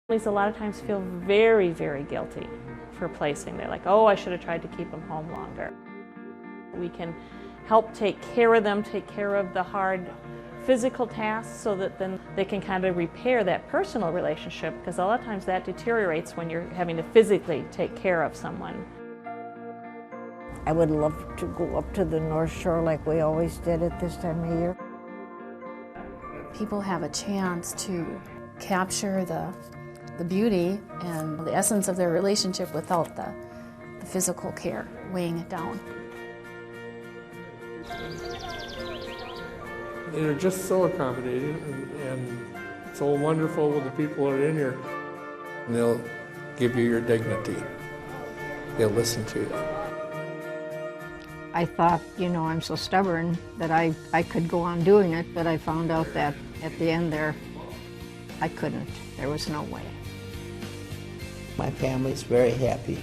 Families a lot of times feel very, very guilty for placing. They're like, oh, I should have tried to keep them home longer. We can help take care of them, take care of the hard physical tasks so that then they can kind of repair that personal relationship, because a lot of times that deteriorates when you're having to physically take care of someone. I would love to go up to the North Shore like we always did at this time of year. People have a chance to capture the beauty and the essence of their relationship without the physical care weighing it down. They're just so accommodating and so wonderful with the people that are in here. And they'll give you your dignity. They'll listen to you. I thought, I'm so stubborn that I could go on doing it, but I found out that at the end there, I couldn't. There was no way. My family's very happy.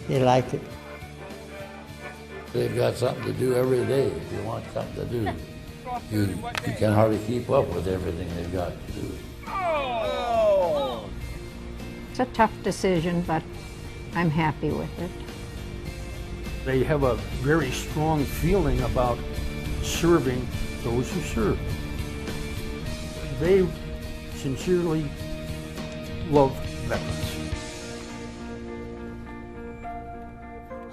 They like it. They've got something to do every day if you want something to do. You can hardly keep up with everything they've got to do. It's a tough decision, but I'm happy with it. They have a very strong feeling about serving those who serve. They sincerely love veterans.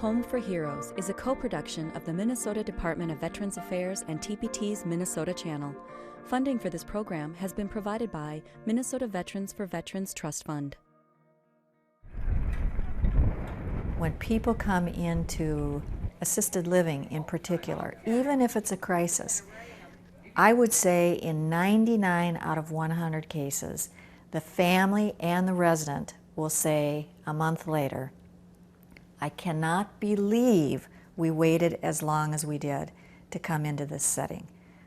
Home for Heroes is a co-production of the Minnesota Department of Veterans Affairs and TPT's Minnesota Channel. Funding for this program has been provided by Minnesota Veterans for Veterans Trust Fund. When people come into assisted living in particular, even if it's a crisis, I would say in 99 out of 100 cases, the family and the resident will say a month later, I cannot believe we waited as long as we did to come into this setting.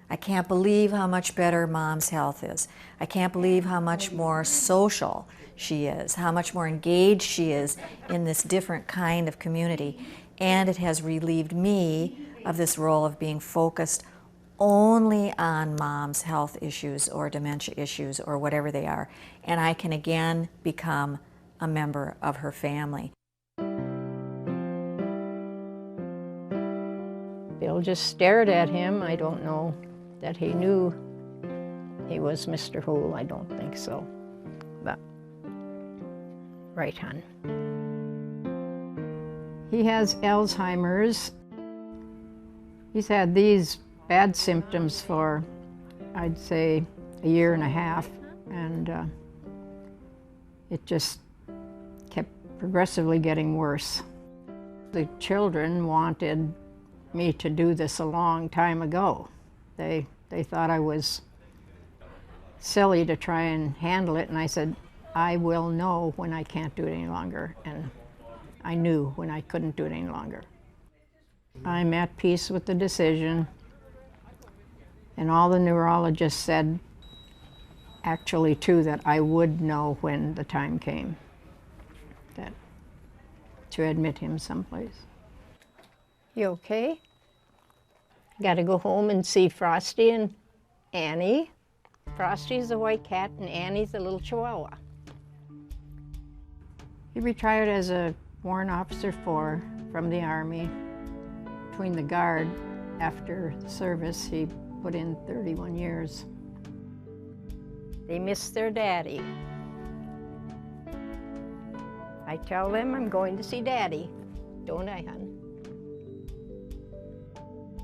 I can't believe how much better Mom's health is. I can't believe how much more social she is, how much more engaged she is in this different kind of community. And it has relieved me of this role of being focused only on Mom's health issues or dementia issues or whatever they are. And I can again become a member of her family. Bill just stared at him. I don't know that he knew he was Mr. Hoole. I don't think so. But, right, hon. He has Alzheimer's. He's had these bad symptoms for, I'd say, a year and a half, and it just kept progressively getting worse. The children wanted me to do this a long time ago. They thought I was silly to try and handle it, and I said, I will know when I can't do it any longer, and I knew when I couldn't do it any longer. I'm at peace with the decision, and all the neurologists said, actually too, that I would know when the time came to admit him someplace. You okay? Got to go home and see Frosty and Annie. Frosty's the white cat and Annie's the little chihuahua. He retired as a warrant officer from the Army. Between the Guard, after service, he put in 31 years. They miss their daddy. I tell them I'm going to see Daddy, don't I, hon?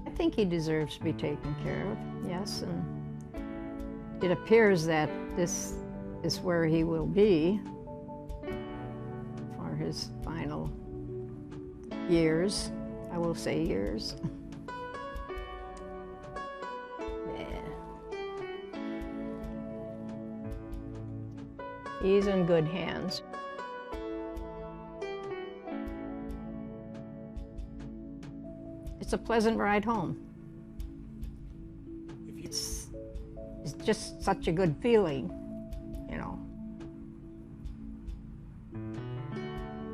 I think he deserves to be taken care of, yes, and it appears that this is where he will be for his final years. I will say years. Yeah. He's in good hands. It's a pleasant ride home. It's just such a good feeling, you know.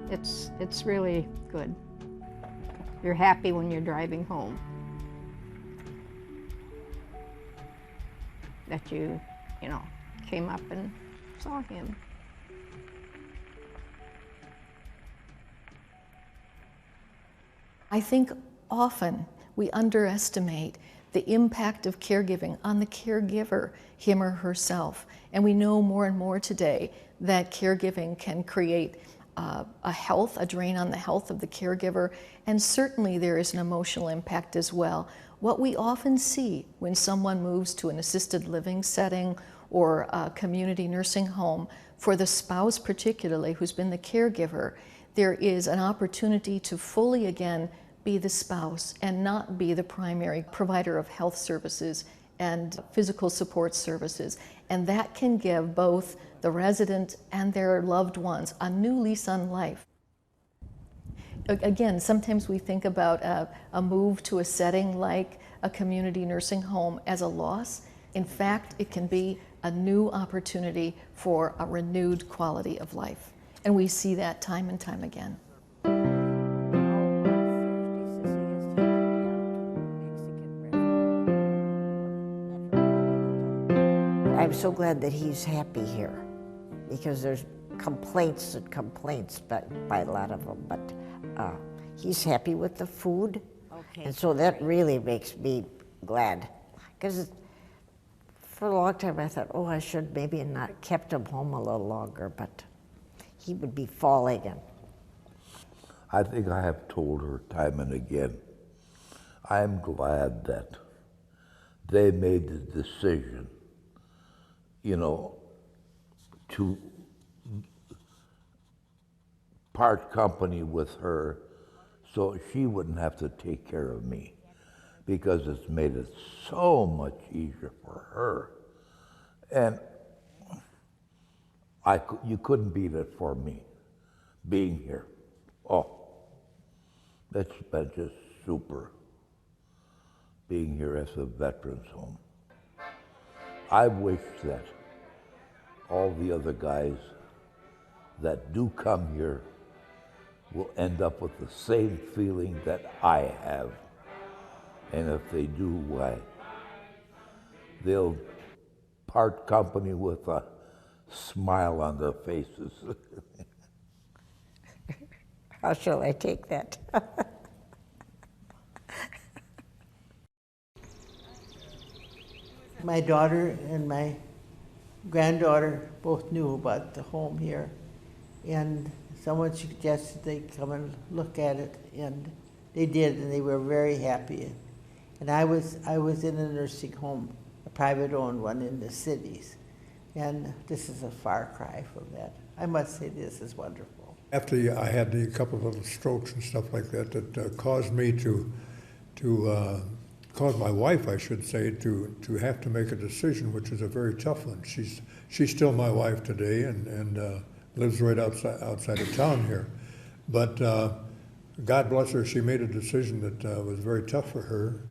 It's really good. You're happy when you're driving home that you know, came up and saw him. I think often we underestimate the impact of caregiving on the caregiver, him or herself. And we know more and more today that caregiving can create a drain on the health of the caregiver, and certainly there is an emotional impact as well. What we often see when someone moves to an assisted living setting or a community nursing home, for the spouse particularly who's been the caregiver, there is an opportunity to fully again be the spouse and not be the primary provider of health services and physical support services. And that can give both the resident and their loved ones a new lease on life. Again, sometimes we think about a move to a setting like a community nursing home as a loss. In fact, it can be a new opportunity for a renewed quality of life. And we see that time and time again. I'm so glad that he's happy here, because there's complaints by a lot of them, but he's happy with the food, and so that really makes me glad, because for a long time I thought, oh, I should maybe not kept him home a little longer, but he would be falling in. I think I have told her time and again, I'm glad that they made the decision, you know, to part company with her so she wouldn't have to take care of me, because it's made it so much easier for her. And you couldn't beat it for me, being here. Oh, it's been just super, being here as a veterans home. I wish that all the other guys that do come here will end up with the same feeling that I have. And if they do, why, they'll part company with a smile on their faces. How shall I take that? My daughter and my granddaughter both knew about the home here, and someone suggested they come and look at it, and they did, and they were very happy. And I was in a nursing home, a private-owned one in the cities, and this is a far cry from that. I must say this is wonderful. After I had a couple of little strokes and stuff like that, that caused me caused my wife, I should say, to have to make a decision, which is a very tough one. She's still my wife today, and lives right outside of town here. But God bless her, she made a decision that was very tough for her.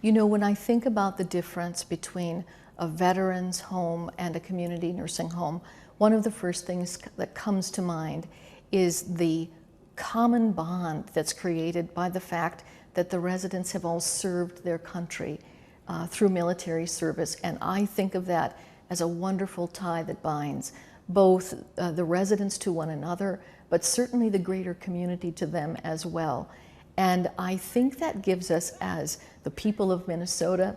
You know, when I think about the difference between a veteran's home and a community nursing home, one of the first things that comes to mind is the common bond that's created by the fact that the residents have all served their country through military service. And I think of that as a wonderful tie that binds both the residents to one another, but certainly the greater community to them as well. And I think that gives us, as the people of Minnesota,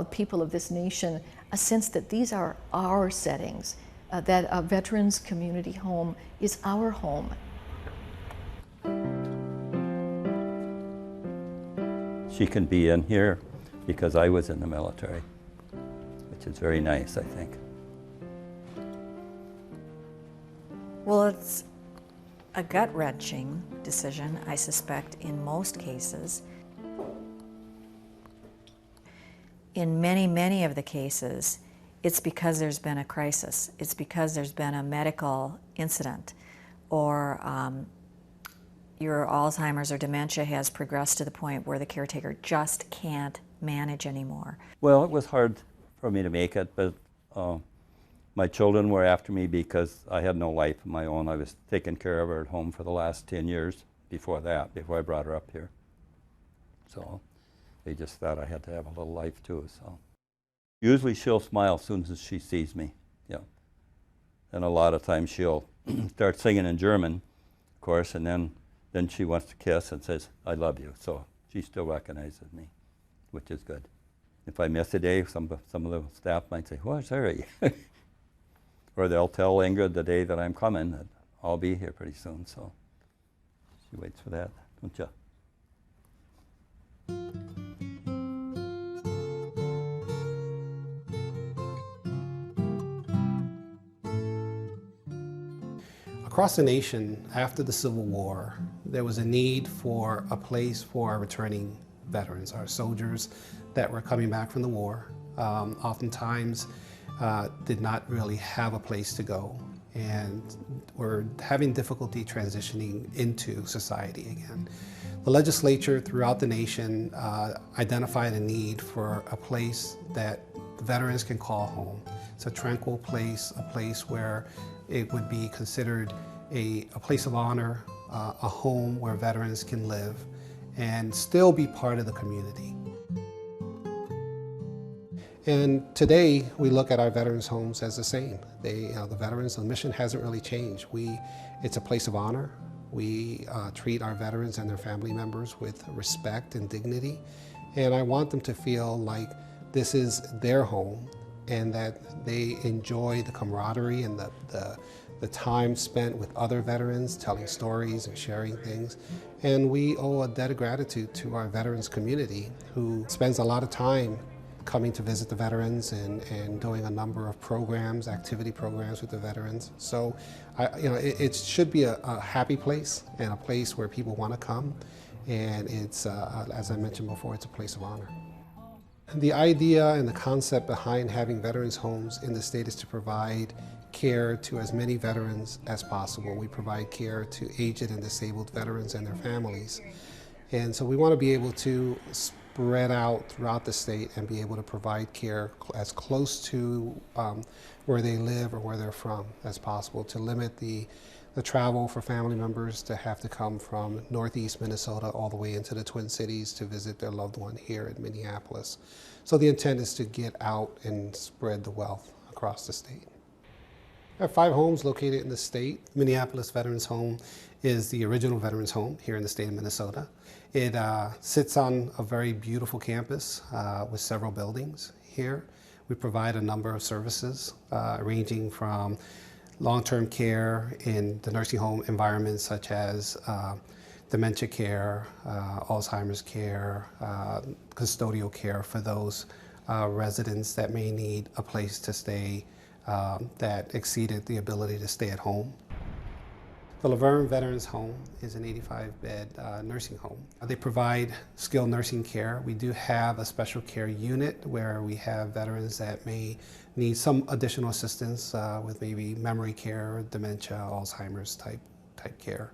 people of this nation, a sense that these are our settings, that a veterans community home is our home. She can be in here because I was in the military, which is very nice, I think. Well, it's a gut-wrenching decision, I suspect, in most cases. In many, many of the cases, it's because there's been a crisis. It's because there's been a medical incident, or your Alzheimer's or dementia has progressed to the point where the caretaker just can't manage anymore. Well, it was hard for me to make it, but my children were after me because I had no life of my own. I was taking care of her at home for the last 10 years before that, before I brought her up here. So they just thought I had to have a little life too. So usually she'll smile as soon as she sees me. Yeah. And a lot of times she'll start singing in German, of course, and then she wants to kiss and says, "I love you." So she still recognizes me, which is good. If I miss a day, some of the staff might say, "Where's Harry?" Or they'll tell Ingrid the day that I'm coming that I'll be here pretty soon. So she waits for that, don't you? Across the nation, after the Civil War, there was a need for a place for our returning veterans, our soldiers that were coming back from the war. Oftentimes did not really have a place to go and were having difficulty transitioning into society again. The legislature throughout the nation identified a need for a place that veterans can call home. It's a tranquil place, a place where it would be considered a place of honor, a home where veterans can live and still be part of the community. And today we look at our veterans' homes as the same. The veterans, the mission hasn't really changed. It's a place of honor. We treat our veterans and their family members with respect and dignity. And I want them to feel like this is their home and that they enjoy the camaraderie and the time spent with other veterans, telling stories and sharing things. And we owe a debt of gratitude to our veterans community who spends a lot of time coming to visit the veterans and doing a number of programs, activity programs with the veterans. So, it should be a happy place and a place where people want to come. And it's, as I mentioned before, it's a place of honor. The idea and the concept behind having veterans homes in the state is to provide care to as many veterans as possible. We provide care to aged and disabled veterans and their families. And so we want to be able to spread out throughout the state and be able to provide care as close to where they live or where they're from as possible, to limit the travel for family members to have to come from northeast Minnesota all the way into the Twin Cities to visit their loved one here in Minneapolis. So the intent is to get out and spread the wealth across the state. I have 5 homes located in the state. Minneapolis Veterans Home is the original veterans home here in the state of Minnesota. It sits on a very beautiful campus with several buildings here. We provide a number of services ranging from long-term care in the nursing home environments such as dementia care, Alzheimer's care, custodial care for those residents that may need a place to stay that exceeded the ability to stay at home. The Laverne Veterans Home is an 85-bed nursing home. They provide skilled nursing care. We do have a special care unit where we have veterans that may need some additional assistance with maybe memory care, dementia, Alzheimer's type care.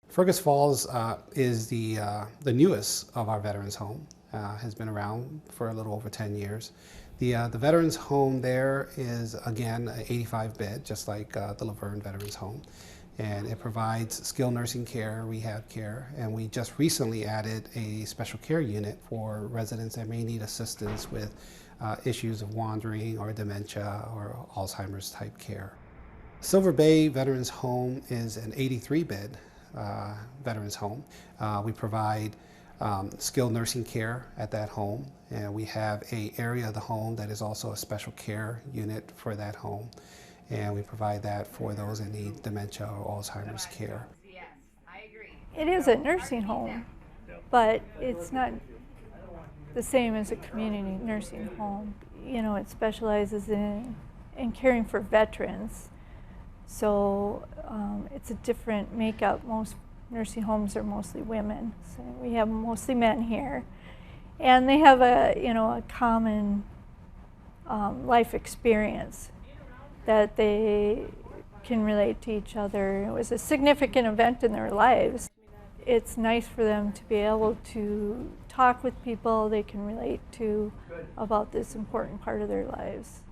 Fergus Falls is the newest of our veterans home. Has been around for a little over 10 years. The veterans home there is, again, an 85-bed, just like the Laverne Veterans Home. And it provides skilled nursing care, rehab care, and we just recently added a special care unit for residents that may need assistance with issues of wandering or dementia or Alzheimer's type care. Silver Bay Veterans Home is an 83-bed veterans home. We provide skilled nursing care at that home, and we have an area of the home that is also a special care unit for that home, and we provide that for those that need dementia or Alzheimer's care. It is a nursing home, but it's not the same as a community nursing home. You know, it specializes in caring for veterans, so it's a different makeup. Most nursing homes are mostly women, so we have mostly men here, and they have a common life experience that they can relate to each other. It was a significant event in their lives. It's nice for them to be able to talk with people they can relate to about this important part of their lives.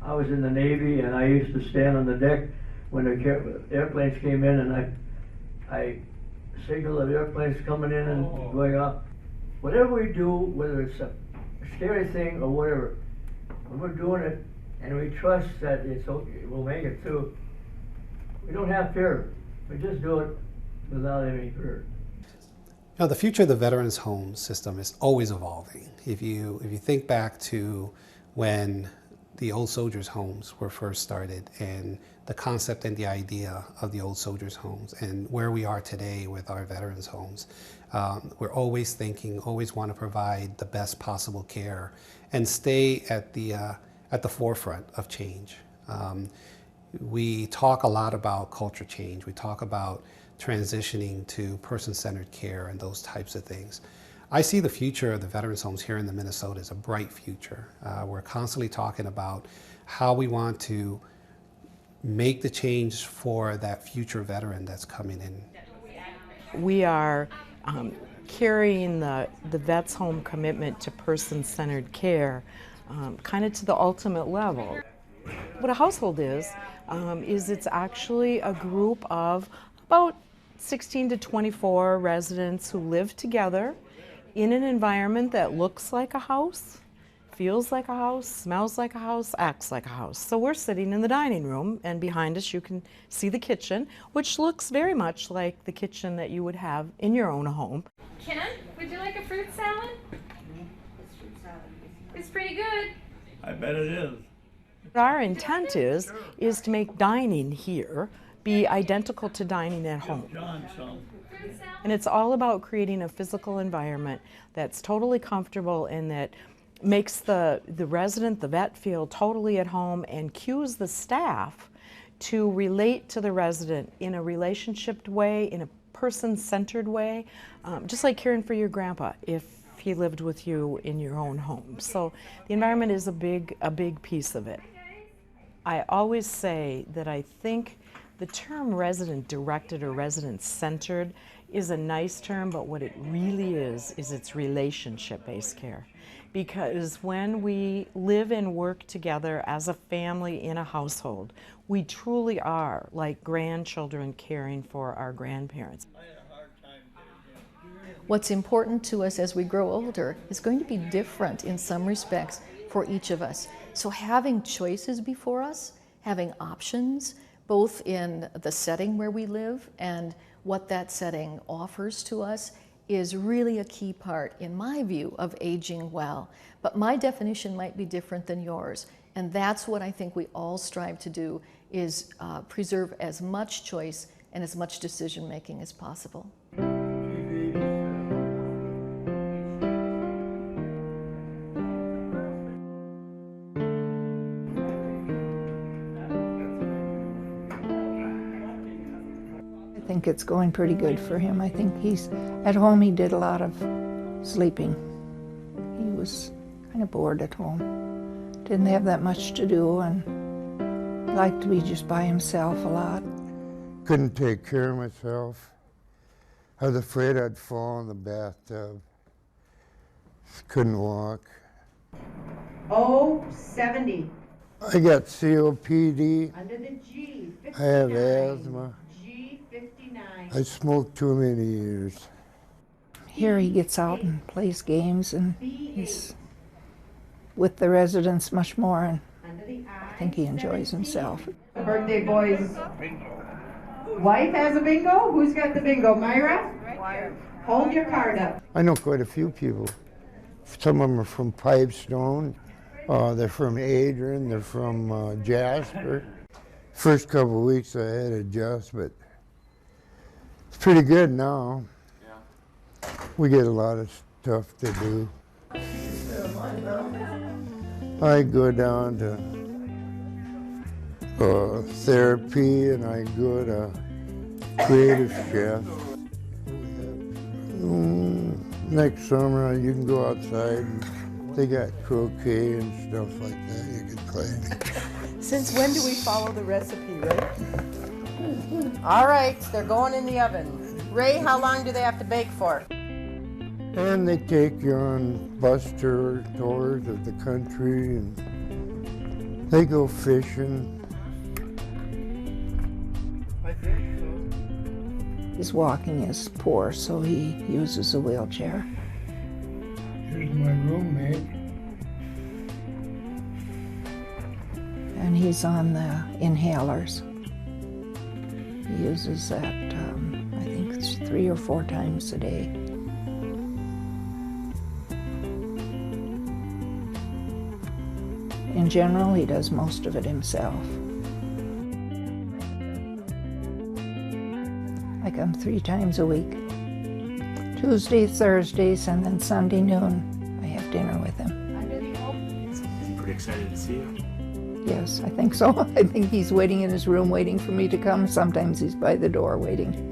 I was in the Navy, and I used to stand on the deck when the airplanes came in, and I signal the airplanes coming in and going up. Whatever we do, whether it's a scary thing or whatever, when we're doing it and we trust that it's okay, we'll make it through, We don't have fear. We just do it without any fear. You know, the future of the Veterans Home system is always evolving. If you think back to when the old soldiers' homes were first started and the concept and the idea of the old soldiers' homes and where we are today with our veterans' homes, we're always thinking, always want to provide the best possible care and stay at the forefront of change. We talk a lot about culture change. We talk about transitioning to person-centered care and those types of things. I see the future of the veterans homes here in the Minnesota as a bright future. We're constantly talking about how we want to make the change for that future veteran that's coming in. We are carrying the Vets Home commitment to person-centered care kind of to the ultimate level. What a household is it's actually a group of about 16 to 24 residents who live together in an environment that looks like a house, feels like a house, smells like a house, acts like a house. So we're sitting in the dining room, and behind us you can see the kitchen, which looks very much like the kitchen that you would have in your own home. Ken, would you like a fruit salad? It's pretty good. I bet it is. Our intent is to make dining here be identical to dining at home. And it's all about creating a physical environment that's totally comfortable and that makes the resident, the vet, feel totally at home and cues the staff to relate to the resident in a relationship way, in a person-centered way, just like caring for your grandpa if he lived with you in your own home. So the environment is a big piece of it. I always say that I think the term resident-directed or resident-centered is a nice term, but what it really is it's relationship-based care. Because when we live and work together as a family in a household, we truly are like grandchildren caring for our grandparents. What's important to us as we grow older is going to be different in some respects for each of us. So having choices before us, having options, both in the setting where we live and what that setting offers to us, is really a key part, in my view, of aging well. But my definition might be different than yours. And that's what I think we all strive to do, is preserve as much choice and as much decision-making as possible. I think it's going pretty good for him. I think he's at home. He did a lot of sleeping. He was kind of bored at home. Didn't have that much to do and liked to be just by himself a lot. Couldn't take care of myself. I was afraid I'd fall in the bathtub. Couldn't walk. Oh, 70. I got COPD. Under the G, 59. I have asthma. G, 59. I smoked too many years. Here he gets out and plays games and he's with the residents much more, and I think he enjoys himself. The birthday boy's wife has a bingo? Who's got the bingo? Myra? Hold your card up. I know quite a few people. Some of them are from Pipestone. They're from Adrian. They're from Jasper. First couple of weeks I had adjustment. It's pretty good now. Yeah. We get a lot of stuff to do. I go down to therapy and I go to Creative Chef. Next summer you can go outside and they got croquet and stuff like that you can play. Since when do we follow the recipe, Ray? All right, they're going in the oven. Ray, how long do they have to bake for? And they take you on bus tours of the country and they go fishing. His walking is poor, so he uses a wheelchair. Here's my roommate. And he's on the inhalers. He uses that, I think it's 3 or 4 times a day. In general, he does most of it himself. I come 3 times a week. Tuesdays, Thursdays, and then Sunday noon, I have dinner with him. Is he pretty excited to see you? Yes, I think so. I think he's waiting in his room waiting for me to come. Sometimes he's by the door waiting.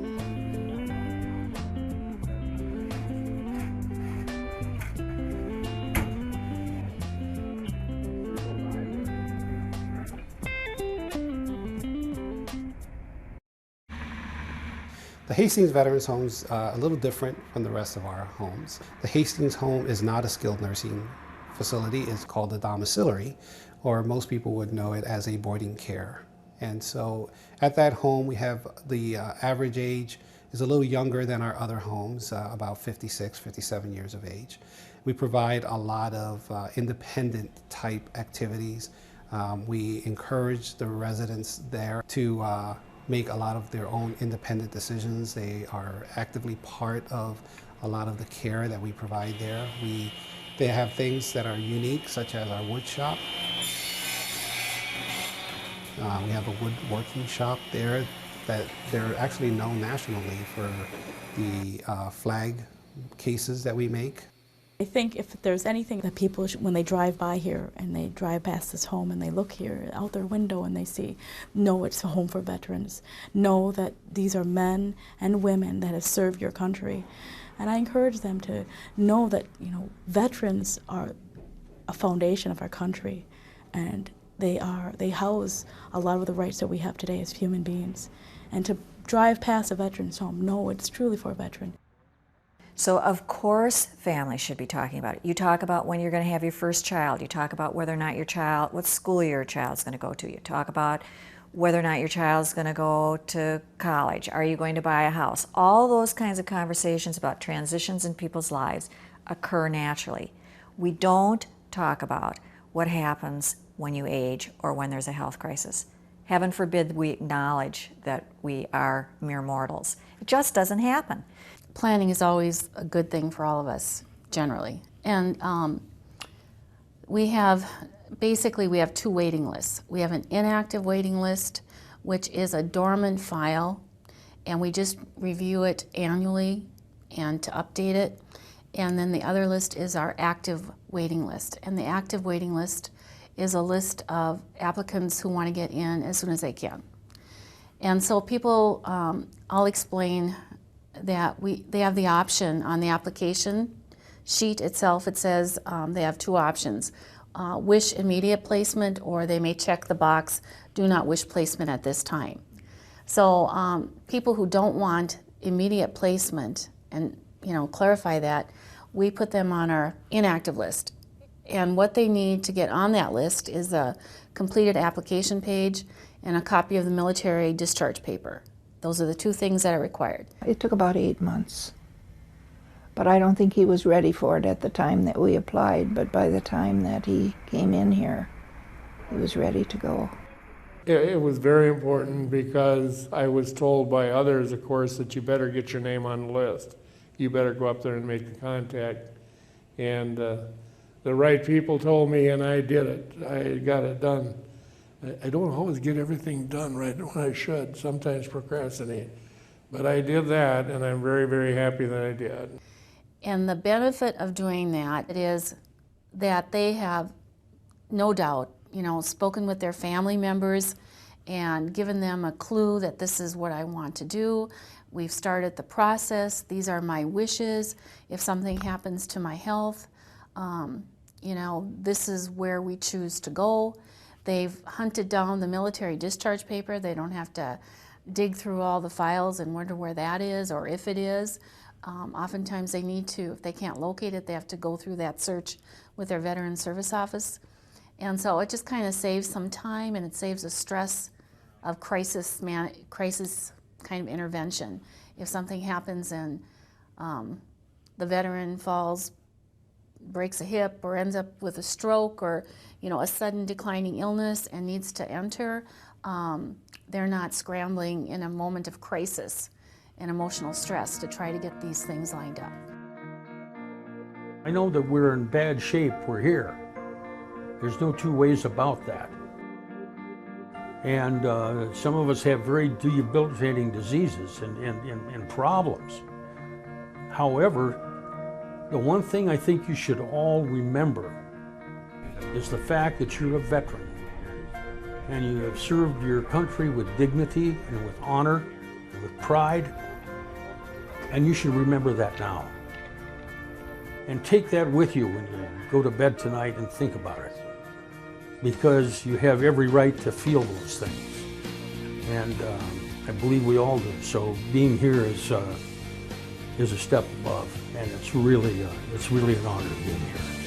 The Hastings Veterans Home is a little different from the rest of our homes. The Hastings home is not a skilled nursing facility. It's called a domiciliary, or most people would know it as a boarding care. And so at that home, we have the average age is a little younger than our other homes, about 56, 57 years of age. We provide a lot of independent type activities. We encourage the residents there to make a lot of their own independent decisions. They are actively part of a lot of the care that we provide there. They have things that are unique, such as our wood shop. We have a woodworking shop there that they're actually known nationally for the flag cases that we make. I think if there's anything that people, when they drive by here and they drive past this home and they look here out their window and they see, know it's a home for veterans, know that these are men and women that have served your country. And I encourage them to know that, you know, veterans are a foundation of our country, and they house a lot of the rights that we have today as human beings. And to drive past a veteran's home, know it's truly for a veteran. So of course families should be talking about it. You talk about when you're going to have your first child. You talk about whether or not your child, what school your child's going to go to. You talk about whether or not your child's going to go to college. Are you going to buy a house? All those kinds of conversations about transitions in people's lives occur naturally. We don't talk about what happens when you age or when there's a health crisis. Heaven forbid we acknowledge that we are mere mortals. It just doesn't happen. Planning is always a good thing for all of us, generally. And we have 2 waiting lists. We have an inactive waiting list, which is a dormant file, and we just review it annually and to update it. And then the other list is our active waiting list. And the active waiting list is a list of applicants who want to get in as soon as they can. And so people, I'll explain that they have the option on the application sheet itself. It says they have 2 options, wish immediate placement, or they may check the box, do not wish placement at this time. So people who don't want immediate placement, and clarify that, we put them on our inactive list. And what they need to get on that list is a completed application page and a copy of the military discharge paper. Those are the 2 things that are required. It took about 8 months. But I don't think he was ready for it at the time that we applied, but by the time that he came in here, he was ready to go. It was very important because I was told by others, of course, that you better get your name on the list. You better go up there and make the contact. And the right people told me, and I did it. I got it done. I don't always get everything done right when I should, sometimes procrastinate. But I did that, and I'm very, very happy that I did. And the benefit of doing that is that they have, no doubt, spoken with their family members and given them a clue that this is what I want to do. We've started the process. These are my wishes. If something happens to my health, this is where we choose to go. They've hunted down the military discharge paper. They don't have to dig through all the files and wonder where that is or if it is. Oftentimes they need to, if they can't locate it, they have to go through that search with their Veteran Service Office. And so it just kind of saves some time, and it saves the stress of crisis kind of intervention. If something happens and the veteran falls, breaks a hip, or ends up with a stroke, or a sudden declining illness and needs to enter, They're not scrambling in a moment of crisis and emotional stress to try to get these things lined up. I know that we're in bad shape, we're here. There's no two ways about that. And some of us have very debilitating diseases and problems. However, the one thing I think you should all remember is the fact that you're a veteran and you have served your country with dignity and with honor and with pride, and you should remember that now. And take that with you when you go to bed tonight and think about it, because you have every right to feel those things. And I believe we all do. So being here is a step above, and it's really an honor to be here.